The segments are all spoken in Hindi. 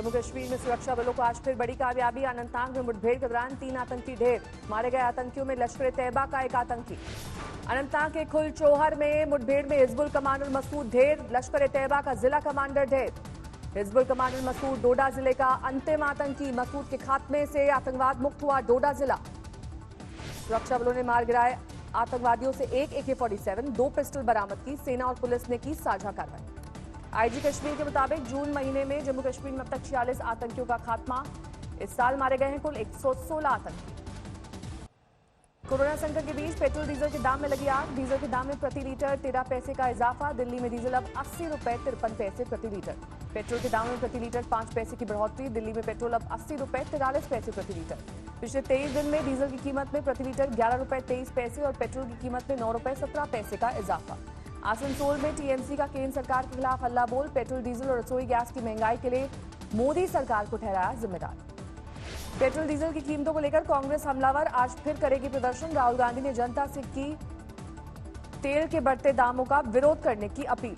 जम्मू कश्मीर में सुरक्षा बलों को आज फिर बड़ी कामयाबी। अनंतनाग में मुठभेड़ के दौरान 3 आतंकी ढेर। मारे गए आतंकियों में लश्कर तैयबा का एक आतंकी। अनंतनाग के खुल चोहर में मुठभेड़ में हिजबुल कमांडर मसूद ढेर, लश्कर तैयबा का जिला कमांडर ढेर। हिजबुल कमांडर मसूद डोडा जिले का अंतिम आतंकी। मसूद के खात्मे से आतंकवाद मुक्त हुआ डोडा जिला। सुरक्षा बलों ने मार गिराए आतंकवादियों से एक AK-47, 2 पिस्टल बरामद की। सेना और पुलिस ने की साझा कार्रवाई। IG कश्मीर के मुताबिक जून महीने में जम्मू कश्मीर में अब तक 46 आतंकियों का खात्मा। इस साल मारे गए हैं कुल 116 आतंकी। कोरोना संकट के बीच पेट्रोल डीजल के दाम में लगी आग। डीजल के दाम में प्रति लीटर 13 पैसे का इजाफा। दिल्ली में डीजल अब 80 रुपए 53 पैसे प्रति लीटर। पेट्रोल के दाम में प्रति लीटर 5 पैसे की बढ़ोतरी। दिल्ली में पेट्रोल अब 80 रुपए 43 पैसे प्रति लीटर। पिछले 23 दिन में डीजल की कीमत में प्रति लीटर 11 रुपए 23 पैसे और पेट्रोल की कीमत में 9 रुपए 17 पैसे का इजाफा। आसनसोल में TMC का केंद्र सरकार के खिलाफ हल्ला बोल। पेट्रोल डीजल और रसोई गैस की महंगाई के लिए मोदी सरकार को ठहराया जिम्मेदार। पेट्रोल डीजल की कीमतों को लेकर कांग्रेस हमलावर। आज फिर करेगी प्रदर्शन। राहुल गांधी ने जनता से की तेल के बढ़ते दामों का विरोध करने की अपील।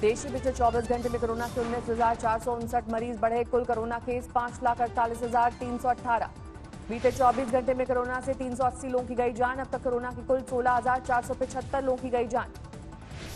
देश में पिछले 24 घंटे में कोरोना के 19,459 मरीज बढ़े। कुल कोरोना केस 5,48,318। बीते 24 घंटे में कोरोना से 380 लोगों की गई जान। अब तक कोरोना की कुल 16,475 लोगों की गई जान।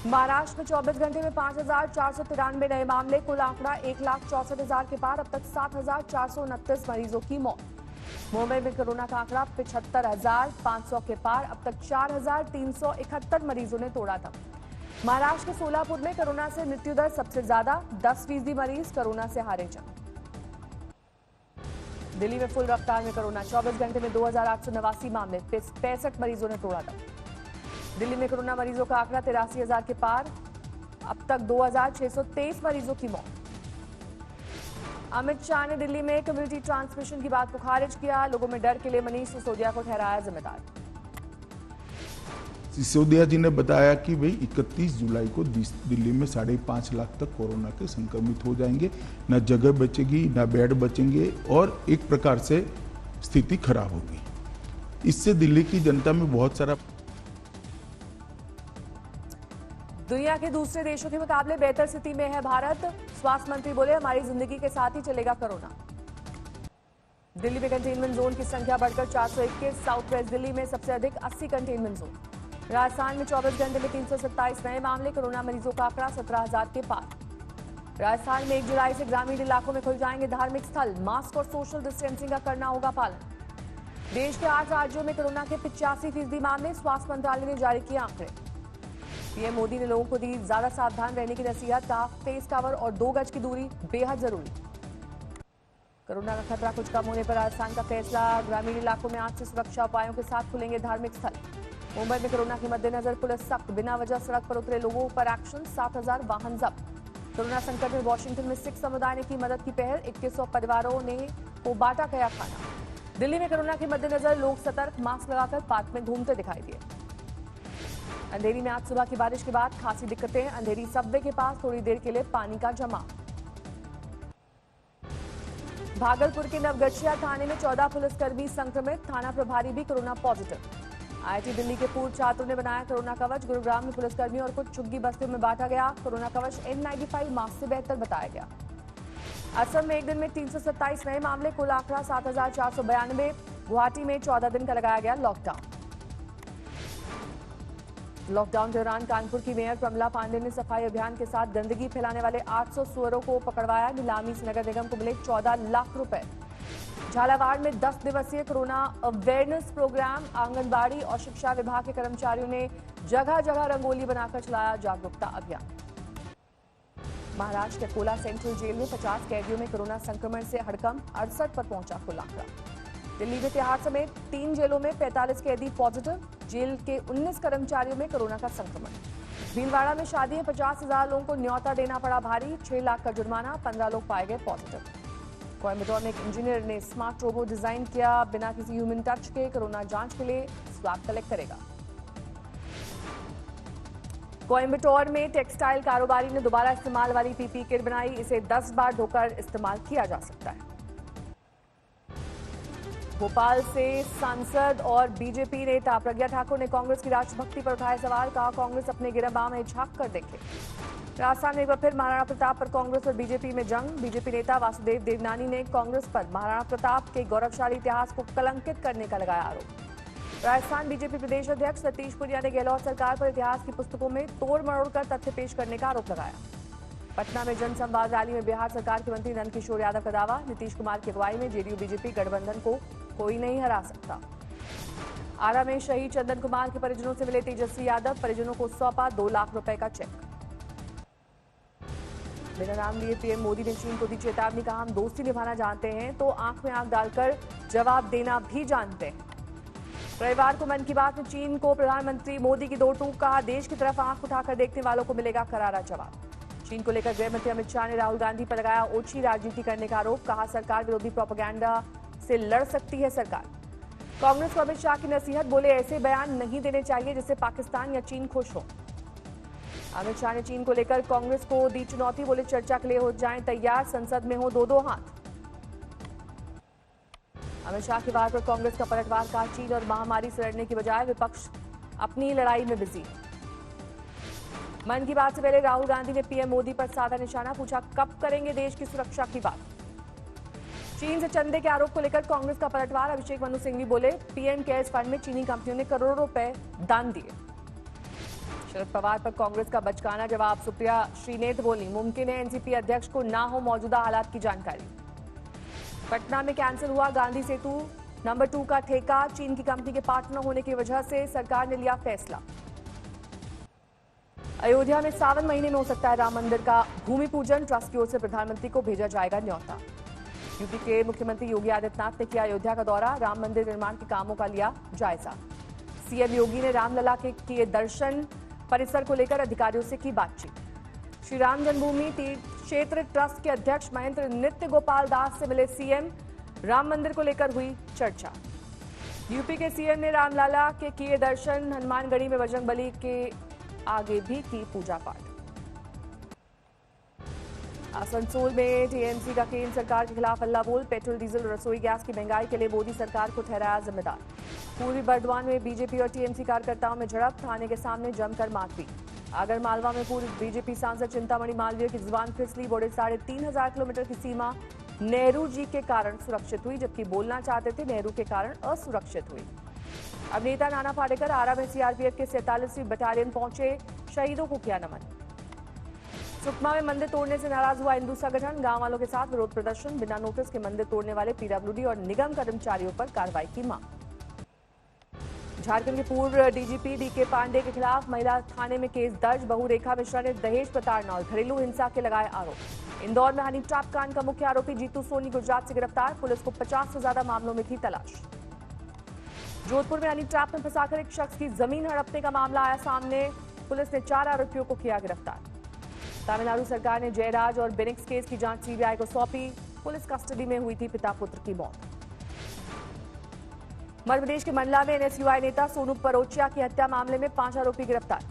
महाराष्ट्र में 24 घंटे में 5,493 नए मामले। कुल आंकड़ा 1,64,000 के पार। अब तक 7,429 मरीजों की मौत। मुंबई में कोरोना का आंकड़ा 75,500 के पार। अब तक 4,371 मरीजों ने तोड़ा था। महाराष्ट्र के सोलापुर में कोरोना से मृत्यु दर सबसे ज्यादा। 10% मरीज कोरोना से हारे जंग। दिल्ली में फुल रफ्तार में कोरोना। 24 घंटे में 2,889 मामले। 65 मरीजों ने तोड़ा था। दिल्ली में कोरोना मरीजों का आंकड़ा 83,000 के पार। अब तक 2,623 मरीजों की मौत। अमित शाह ने दिल्ली में कम्युनिटी ट्रांसमिशन की बात को खारिज किया। लोगों में डर के लिए मनीष सिसोदिया को ठहराया जिम्मेदार। सिसोदिया जी ने बताया कि भाई 31 जुलाई को दिल्ली में 5.5 लाख तक कोरोना के संक्रमित हो जाएंगे। न जगह बचेगी, न बेड बचेंगे और एक प्रकार से स्थिति खराब होगी। इससे दिल्ली की जनता में बहुत सारा। दुनिया के दूसरे देशों के मुकाबले बेहतर स्थिति में है भारत। स्वास्थ्य मंत्री बोले, हमारी जिंदगी के साथ ही चलेगा कोरोना। दिल्ली में कंटेनमेंट जोन की संख्या बढ़कर 421। साउथ वेस्ट दिल्ली में सबसे अधिक 80 कंटेनमेंट जोन। राजस्थान में 24 घंटे में 327 नए मामले। कोरोना मरीजों का आंकड़ा 17,000 के पार। राजस्थान में 1 जुलाई से ग्रामीण इलाकों में खुल जाएंगे धार्मिक स्थल। मास्क और सोशल डिस्टेंसिंग का करना होगा पालन। देश के 8 राज्यों में कोरोना के 85% मामले। स्वास्थ्य मंत्रालय ने जारी किए आंकड़े। पीएम मोदी ने लोगों को दी ज्यादा सावधान रहने की नसीहत। कहा, फेस कवर और 2 गज की दूरी बेहद जरूरी। कोरोना का खतरा कुछ कम होने पर राजस्थान का फैसला। ग्रामीण इलाकों में आज से सुरक्षा उपायों के साथ खुलेंगे धार्मिक स्थल। मुंबई में कोरोना के मद्देनजर पुलिस सख्त। बिना वजह सड़क पर उतरे लोगों पर एक्शन। 7,000 वाहन जब्त। कोरोना संकट में वॉशिंगटन में सिख समुदाय ने की मदद की पहल। 2100 परिवारों ने को बांटा गया खाना। दिल्ली में कोरोना के मद्देनजर लोग सतर्क। मास्क लगाकर पार्क में घूमते दिखाई दिए। अंधेरी में आज सुबह की बारिश के बाद खासी दिक्कतें। अंधेरी सबवे के पास थोड़ी देर के लिए पानी का जमाव। भागलपुर के नवगछिया थाने में 14 पुलिसकर्मी संक्रमित। थाना प्रभारी भी कोरोना पॉजिटिव। IIT दिल्ली के पूर्व छात्रों ने बनाया कोरोना कवच। गुरुग्राम में पुलिसकर्मी और कुछ झुग्गी बस्तियों में बांटा गया कोरोना कवच। N95 मास्क से बेहतर बताया गया। असम में एक दिन में 327 नए मामले। कुल आंकड़ा 7,492। गुवाहाटी में 14 दिन का लगाया गया लॉकडाउन। लॉकडाउन के दौरान कानपुर की मेयर प्रमला पांडे ने सफाई अभियान के साथ गंदगी फैलाने वाले 800 सुअरों को पकड़वाया। नीलामी से नगर निगम को मिले 14 लाख रुपए। झालावाड़ में 10 दिवसीय कोरोना अवेयरनेस प्रोग्राम। आंगनबाड़ी और शिक्षा विभाग के कर्मचारियों ने जगह जगह रंगोली बनाकर चलाया जागरूकता अभियान। महाराष्ट्र के अकोला सेंट्रल जेल में 50 कैदियों में कोरोना संक्रमण से हड़कंप। 68 पर पहुंचा कुल आंकड़ा। दिल्ली में तिहाड़ समेत 3 जेलों में 45 कैदी पॉजिटिव। जेल के 19 कर्मचारियों में कोरोना का संक्रमण। भीलवाड़ा में शादी में 50,000 लोगों को न्योता देना पड़ा भारी। 6 लाख का जुर्माना। 15 लोग पाए गए पॉजिटिव। कोयम्बटूर में एक इंजीनियर ने स्मार्ट रोबोट डिजाइन किया। बिना किसी ह्यूमन टच के कोरोना जांच के लिए स्वैब कलेक्ट करेगा। कोयम्बटूर में टेक्सटाइल कारोबारी ने दोबारा इस्तेमाल वाली पीपी किट बनाई। इसे 10 बार धोकर इस्तेमाल किया जा सकता है। भोपाल से सांसद और बीजेपी नेता प्रज्ञा ठाकुर ने कांग्रेस की राष्ट्रभक्ति पर उठाए सवाल। कहा, कांग्रेस अपने गिरबां में झांक कर देखे। राजस्थान में एक बार फिर महाराणा प्रताप पर कांग्रेस और बीजेपी में जंग। बीजेपी नेता वासुदेव देवनानी ने कांग्रेस पर महाराणा प्रताप के गौरवशाली इतिहास को कलंकित करने का लगाया आरोप। राजस्थान बीजेपी प्रदेश अध्यक्ष सतीश पुनिया ने गहलोत सरकार पर इतिहास की पुस्तकों में तोड़ मरोड़ कर तथ्य पेश करने का आरोप लगाया। पटना में जनसंवाद रैली में बिहार सरकार के मंत्री नंदकिशोर यादव का दावा, नीतीश कुमार की अगुवाई में जेडीयू बीजेपी गठबंधन को कोई नहीं हरा सकता। आरा में शहीद चंदन कुमार के परिजनों से मिले तेजस्वी यादव, परिजनों को सौंपा 2 लाख रुपए का चेक। बिना नाम लिए पीएम मोदी ने चीन को दी चेतावनी, कहा हम दोस्ती निभाना जानते हैं तो आंख में आंख डालकर जवाब देना भी जानते हैं। रविवार को मन की बात में चीन को प्रधानमंत्री मोदी की दो टूक, कहा देश की तरफ आंख उठाकर देखने वालों को मिलेगा करारा जवाब। चीन को लेकर गृह मंत्री अमित शाह ने राहुल गांधी पर लगाया ओछी राजनीति करने का आरोप, कहा सरकार विरोधी प्रोपेगेंडा से लड़ सकती है सरकार। कांग्रेस को अमित शाह की नसीहत, बोले ऐसे बयान नहीं देने चाहिए जिससे पाकिस्तान या चीन खुश हो। अमित शाह ने चीन को लेकर कांग्रेस को दी चुनौती, बोले चर्चा के लिए हो जाएं तैयार, संसद में हो दो हाथ। अमित शाह के वार पर कांग्रेस का पलटवार, कहा चीन और महामारी से लड़ने की बजाय विपक्ष अपनी लड़ाई में बिजी। मन की बात से पहले राहुल गांधी ने पीएम मोदी पर साधा निशाना, पूछा कब करेंगे देश की सुरक्षा की बात। चीन से चंदे के आरोप को लेकर कांग्रेस का पलटवार, अभिषेक मनु सिंघवी बोले पीएम केयर्स फंड में चीनी कंपनियों ने करोड़ों रुपए दान दिए। शरद पवार पर कांग्रेस का बचकाना जवाब, सुप्रिया श्रीनेत बोली मुमकिन है एनसीपी अध्यक्ष को ना हो मौजूदा हालात की जानकारी। पटना में कैंसिल हुआ गांधी सेतु नंबर 2 का ठेका, चीन की कंपनी के पार्टनर होने की वजह से सरकार ने लिया फैसला। अयोध्या में सावन महीने में हो सकता है राम मंदिर का भूमि पूजन, ट्रस्ट की ओर से प्रधानमंत्री को भेजा जाएगा न्योता। यूपी के मुख्यमंत्री योगी आदित्यनाथ ने किया अयोध्या का दौरा, राम मंदिर निर्माण के कामों का लिया जायजा। सीएम योगी ने रामलला के किए दर्शन, परिसर को लेकर अधिकारियों से की बातचीत। श्री राम जन्मभूमि तीर्थ क्षेत्र ट्रस्ट के अध्यक्ष महेंद्र नित्य गोपाल दास से मिले सीएम, राम मंदिर को लेकर हुई चर्चा। यूपी के सीएम ने रामलला के किए दर्शन, हनुमानगढ़ी में बजरंगबली के आगे भी की पूजा पाठ। आसनसोल में टीएमसी का केंद्र सरकार के खिलाफ हल्ला बोल, पेट्रोल डीजल और रसोई गैस की महंगाई के लिए मोदी सरकार को ठहराया जिम्मेदार। पूर्वी बर्दवान में बीजेपी और टीएमसी कार्यकर्ताओं में झड़प, थाने के सामने जमकर मारपीट। आगर मालवा में पूर्व बीजेपी सांसद चिंतामणि मालवीय की जुबान फिसली, बोले 3,500 किलोमीटर की सीमा नेहरू जी के कारण सुरक्षित हुई, जबकि बोलना चाहते थे नेहरू के कारण असुरक्षित हुई। अब नेता नाना पाटेकर आरा में सीआरपीएफ के 47वीं बटालियन पहुंचे, शहीदों को किया नमन। सुकमा में मंदिर तोड़ने से नाराज हुआ हिंदू संगठन, गांव वालों के साथ विरोध प्रदर्शन, बिना नोटिस के मंदिर तोड़ने वाले पीडब्ल्यूडी और निगम कर्मचारियों पर कार्रवाई की मांग। झारखंड के पूर्व डीजीपी डीके पांडे के खिलाफ महिला थाने में केस दर्ज, बहू रेखा मिश्रा ने दहेज प्रताड़ना और घरेलू हिंसा के लगाए आरोप। इंदौर में हनी ट्रैप कांड का मुख्य आरोपी जीतू सोनी गुजरात से गिरफ्तार, पुलिस को 50 से ज्यादा मामलों में थी तलाश। जोधपुर में हनी ट्रैप में फंसाकर एक शख्स की जमीन हड़पने का मामला आया सामने, पुलिस ने 4 आरोपियों को किया गिरफ्तार। तमिलनाडु सरकार ने जयराज और बेनिक्स केस की जांच सीबीआई को सौंपी, पुलिस कस्टडी में हुई थी पिता पुत्र की मौत। मध्य प्रदेश के मंडला में एनएसयूआई नेता सोनू परोचिया की हत्या मामले में 5 आरोपी गिरफ्तार।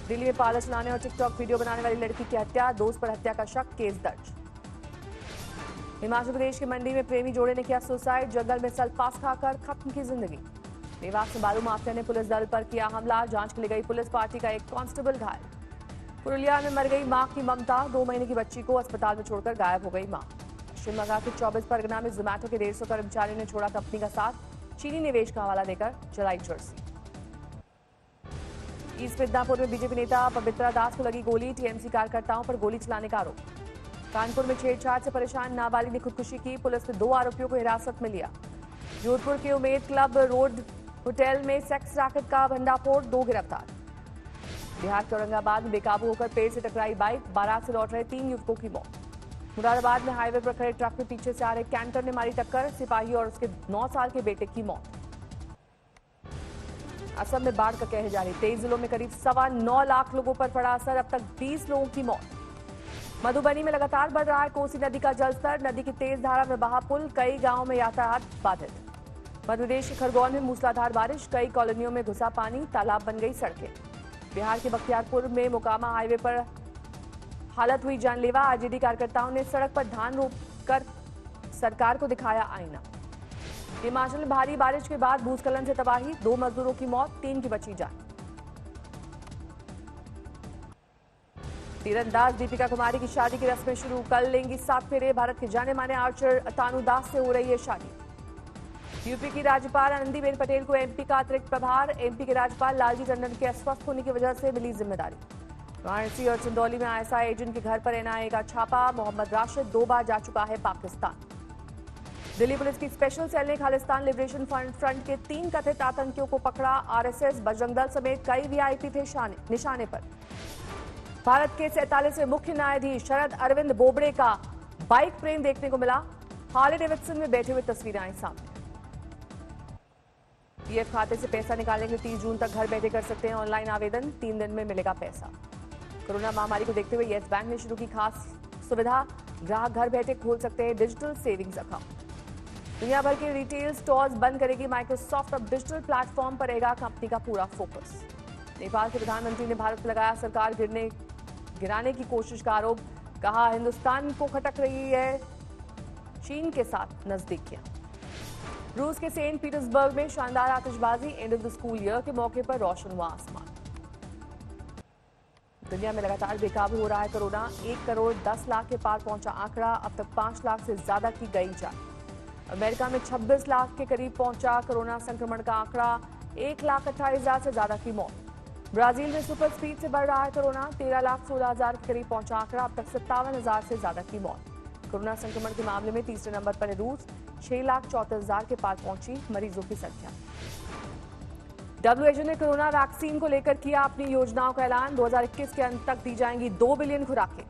दिल्ली में पार्लर चलाने और टिकटॉक वीडियो बनाने वाली लड़की की हत्या, दोस्त पर हत्या का शक, केस दर्ज। हिमाचल प्रदेश के मंडी में प्रेमी जोड़े ने किया सुसाइड, जंगल में सल्फास खाकर खत्म की जिंदगी। देवास में बालू माफिया ने पुलिस दल पर किया हमला, जांच के लिए गई पुलिस पार्टी का एक कांस्टेबल घायल। पुरुलिया में मर गई मां की ममता, 2 महीने की बच्ची को अस्पताल में छोड़कर गायब हो गई मां। पश्चिम बंगाल के 24 परगना में जोमेटो के 150 कर्मचारियों ने छोड़ा कंपनी का साथ, चीनी निवेश का हवाला देकर जलाई जर्सी। ईस्ट मिदनापुर में बीजेपी नेता पवित्रा दास को लगी गोली, टीएमसी कार्यकर्ताओं पर गोली चलाने का आरोप। कानपुर में छेड़छाड़ से परेशान नाबालिग ने खुदकुशी की, पुलिस ने 2 आरोपियों को हिरासत में लिया। जोधपुर के उमेद क्लब रोड होटल में सेक्स रैकेट का भंडाफोड़, 2 गिरफ्तार। बिहार के औरंगाबाद में बेकाबू होकर पेड़ से टकराई बाइक, बारात से लौट रहे 3 युवकों की मौत। मुरादाबाद में हाईवे पर खड़े ट्रक में पीछे से आ रहे कैंटर ने मारी टक्कर, सिपाही और उसके 9 साल के बेटे की मौत। असम में बाढ़ का कहर जारी, 23 जिलों में करीब 9.25 लाख लोगों पर पड़ा असर, अब तक 20 लोगों की मौत। मधुबनी में लगातार बढ़ रहा है कोसी नदी का जलस्तर, नदी की तेज धारा में बहा पुल, कई गांवों में यातायात बाधित। मध्य प्रदेश के खरगोन में मूसलाधार बारिश, कई कॉलोनियों में घुसा पानी, तालाब बन गई सड़कें। बिहार के बख्तियारपुर में मोकामा हाईवे पर हालत हुई जानलेवा, आरजेडी कार्यकर्ताओं ने सड़क पर धान रोककर सरकार को दिखाया आईना। हिमाचल में भारी बारिश के बाद भूस्खलन से तबाही, 2 मजदूरों की मौत, 3 की बची जान। तीरंदाज दीपिका कुमारी की शादी की रस्में शुरू, कल लेंगी 7 फेरे। भारत के जाने माने आर्चर तानु दास से हो रही है शादी। यूपी की राज्यपाल आनंदीबेन पटेल को एमपी का अतिरिक्त प्रभार, एमपी के राज्यपाल लालजी टंडन के अस्वस्थ होने की वजह से मिली जिम्मेदारी। वाराणसी और चंदौली में आईएसआई एजेंट के घर पर एनआईए का छापा, मोहम्मद राशिद 2 बार जा चुका है पाकिस्तान। दिल्ली पुलिस की स्पेशल सेल ने खालिस्तान लिबरेशन फ्रंट के 3 कथित आतंकियों को पकड़ा। आरएसएस, बजरंग दल समेत कई वीआईपी थे निशाने पर। भारत के 47वें मुख्य न्यायाधीश शरद अरविंद बोबड़े का बाइक प्रेम देखने को मिला। हार्ले डेविडसन में बैठे हुए तस्वीरें आई सामने। पीएफ खाते से पैसा निकालने के लिए 30 जून तक घर बैठे कर सकते हैं ऑनलाइन आवेदन, 3 दिन में मिलेगा पैसा। कोरोना महामारी को देखते हुए येस बैंक ने शुरू की खास सुविधा, ग्राहक घर बैठे खोल सकते हैं डिजिटल सेविंग्स अकाउंट। दुनिया भर के रिटेल स्टोर्स बंद करेगी माइक्रोसॉफ्ट, अब डिजिटल प्लेटफॉर्म पर रहेगा कंपनी का पूरा फोकस। नेपाल के प्रधानमंत्री ने भारत पर लगाया सरकार गिराने की कोशिश का आरोप, कहा हिंदुस्तान को खटक रही है चीन के साथ नजदीकियां। रूस के सेंट पीटर्सबर्ग में शानदार आतिशबाजी, end of the school year के मौके पर रोशन हुआ आसमान। दुनिया में लगातार बेकाबू हो रहा है कोरोना, 1 करोड़ 10 लाख के पार पहुंचा आंकड़ा, अब तक 5 लाख से ज्यादा की गई जान। अमेरिका में 26 लाख के करीब पहुंचा कोरोना संक्रमण का आंकड़ा, 1,28,000 से ज्यादा की मौत। ब्राजील में सुपर स्पीड से बढ़ रहा है कोरोना, 13,16,000 के करीब पहुंचा आंकड़ा, अब तक 57,000 से ज्यादा की मौत। कोरोना संक्रमण के मामले में तीसरे नंबर पर है रूस, 6,34,000 के पार पहुंची मरीजों की संख्या। WHO ने कोरोना वैक्सीन को लेकर किया अपनी योजनाओं का ऐलान, 2021 के अंत तक दी जाएंगी 2 बिलियन खुराकें।